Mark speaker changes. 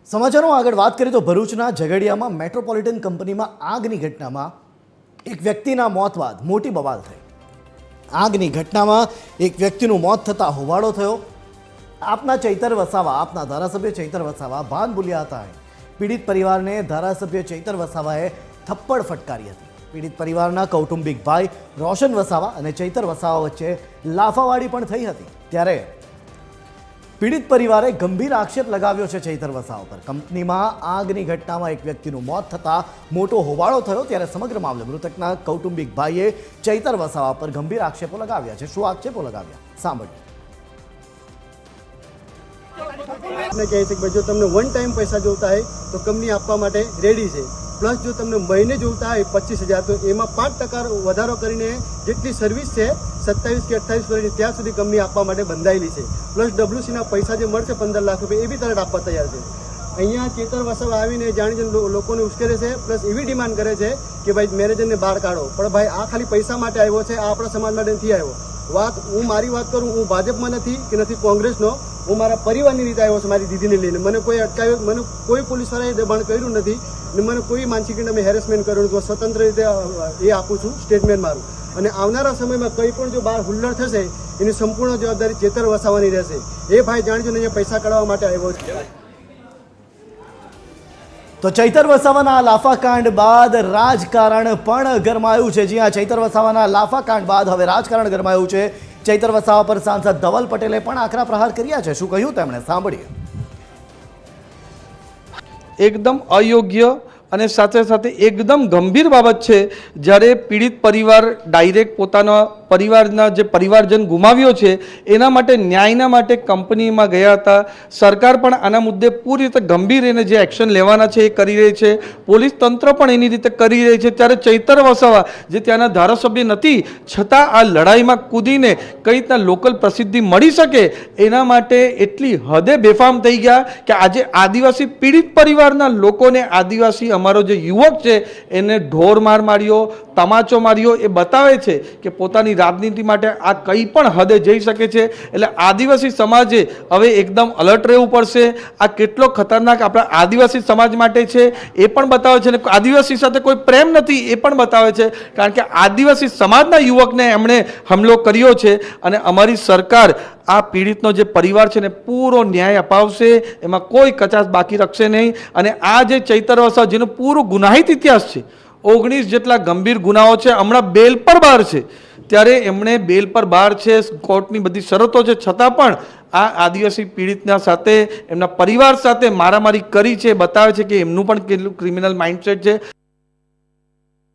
Speaker 1: સમાચારોમાં આગળ વાત કરીએ તો ભરૂચના ઝઘડિયામાં મેટ્રોપોલિટન કંપનીમાં આગની ઘટનામાં એક વ્યક્તિના મોત બાદ મોટી બવાલ થઈ। આગની ઘટનામાં એક વ્યક્તિનું મોત થતાં હોબાળો થયો। આપના ચૈતર વસાવા, આપના ધારાસભ્ય ચૈતર વસાવા ભાન ભૂલ્યા હતા। પીડિત પરિવારને ધારાસભ્ય ચૈતર વસાવાએ થપ્પડ ફટકારી હતી। પીડિત પરિવારના કૌટુંબિક ભાઈ રોશન વસાવા અને ચૈતર વસાવા વચ્ચે લાફાવાડી પણ થઈ હતી। ત્યારે પીડિત પરિવારે ગંભીર આક્ષેપ લગાવ્યો છે ચૈતર વસાવા પર। કંપનીમાં આગની ઘટનામાં એક વ્યક્તિનું મોત થતાં મોટો હોબાળો થયો। ત્યારે સમગ્ર મામલે મૃતકના કૌટુંબિક ભાઈએ ચૈતર વસાવા પર ગંભીર આક્ષેપો લગાવ્યા છે। શું આક્ષેપો લગાવ્યા સાંભળીએ।
Speaker 2: ने कहे कि जो तमने वन टाइम पैसा जोता है तो कंपनी आपवा माटे रेडी है। प्लस जो तमने महीने जोता है 25,000 तो एमा 5% વધારો કરીને જેટલી સર્વિસ છે 27 કે 28 વર્ષની ત્યાં સુધી કંપની આપવા માટે બંધાયેલી છે। પ્લસ ડબ્લ્યુસી ના પૈસા જે મળશે 15 લાખ રૂપિયા એ બી તરત આપવા તૈયાર છે। અહીંયા ચેતર વસાવા આવીને જાણી લોકોને ઉશ્કેરે છે, પ્લસ એવી ડિમાન્ડ કરે છે કે ભાઈ મેનેજરને બહાર કાઢો। પણ ભાઈ આ ખાલી પૈસા માટે આવ્યો છે, આ આપણા સમાજ માટે નથી આવ્યો। વાત હું મારી વાત કરું, હું ભાજપમાં નથી કે નથી કોંગ્રેસનો, હું મારા પરિવારની રીતે આવ્યો છું। મારી દીદીને લઈને મને કોઈ અટકાવ્યો, મને કોઈ પોલીસવાળાએ દબાણ કર્યું નથી અને મને કોઈ માનસિક રીતે મેં હેરેસમેન્ટ કર્યું નથી। સ્વતંત્ર રીતે એ આપું છું સ્ટેટમેન્ટ મારું। અને આવનારા સમયમાં કંઈ પણ જો બહાર હુલ્લડ થશે એની સંપૂર્ણ જવાબદારી ચેતર વસાવાની રહેશે। એ ભાઈ જાણજો ને અહીંયા પૈસા કાઢવા માટે આવ્યો છે।
Speaker 1: તો ચૈતર વસાવાના લાફાકાંડ બાદ રાજકારણ પણ ગરમાયું છે। જી હા, ચૈતર વસાવાના લાફાકાંડ બાદ હવે રાજકારણ ગરમાયું છે। ચૈતર વસાવા પર સાંસદ ધવલ પટેલે પણ આકરા પ્રહાર કર્યા છે। શું કહ્યું તેમણે સાંભળીએ।
Speaker 3: एकदम अयोग्य અને સાથે સાથે એકદમ ગંભીર બાબત છે જ્યારે પીડિત પરિવાર ડાયરેક્ટ પોતાના પરિવારના જે પરિવારજન ગુમાવ્યો છે એના માટે ન્યાયના માટે કંપનીમાં ગયા હતા। સરકાર પણ આના મુદ્દે પૂરી રીતે ગંભીર એને જે એક્શન લેવાના છે એ કરી રહી છે, પોલીસ તંત્ર પણ એની રીતે કરી રહી છે। ત્યારે ચૈતર વસાવા જે ત્યાંના ધારાસભ્ય નથી છતાં આ લડાઈમાં કૂદીને કઈ રીતના લોકલ પ્રસિદ્ધિ મળી શકે એના માટે એટલી હદે બેફામ થઈ ગયા કે આજે આદિવાસી પીડિત પરિવારના લોકોને આદિવાસી અમારો જે યુવક છે એને ઢોર માર માર્યો, તમાચો માર્યો એ બતાવે છે કે પોતાની રાજનીતિ માટે આ કંઈ પણ હદે જઈ શકે છે। એટલે આદિવાસી સમાજે હવે એકદમ અલર્ટ રહેવું પડશે। આ કેટલો ખતરનાક આપણા આદિવાસી સમાજ માટે છે એ પણ બતાવે છે અને આદિવાસી સાથે કોઈ પ્રેમ નથી એ પણ બતાવે છે, કારણ કે આદિવાસી સમાજના યુવકને એમણે હુમલો કર્યો છે। અને અમારી સરકાર આ પીડિતનો જે પરિવાર છે ને પૂરો ન્યાય અપાવશે, એમાં કોઈ કચાશ બાકી રાખશે નહીં। અને આ જે ચૈતર વસાવા જેનું પૂરું ગુનાહિત ઇતિહાસ છે, 19 જેટલા ગંભીર ગુનાઓ છે, હમણાં બેલ પર બહાર છે, ત્યારે એમણે બેલ પર બહાર છે, કોર્ટની બધી શરતો છે, છતાં પણ આ આદિવાસી પીડિતના સાથે એમના પરિવાર સાથે મારામારી કરી છે, બતાવે છે કે એમનું પણ કેટલું ક્રિમિનલ માઇન્ડસેટ છે।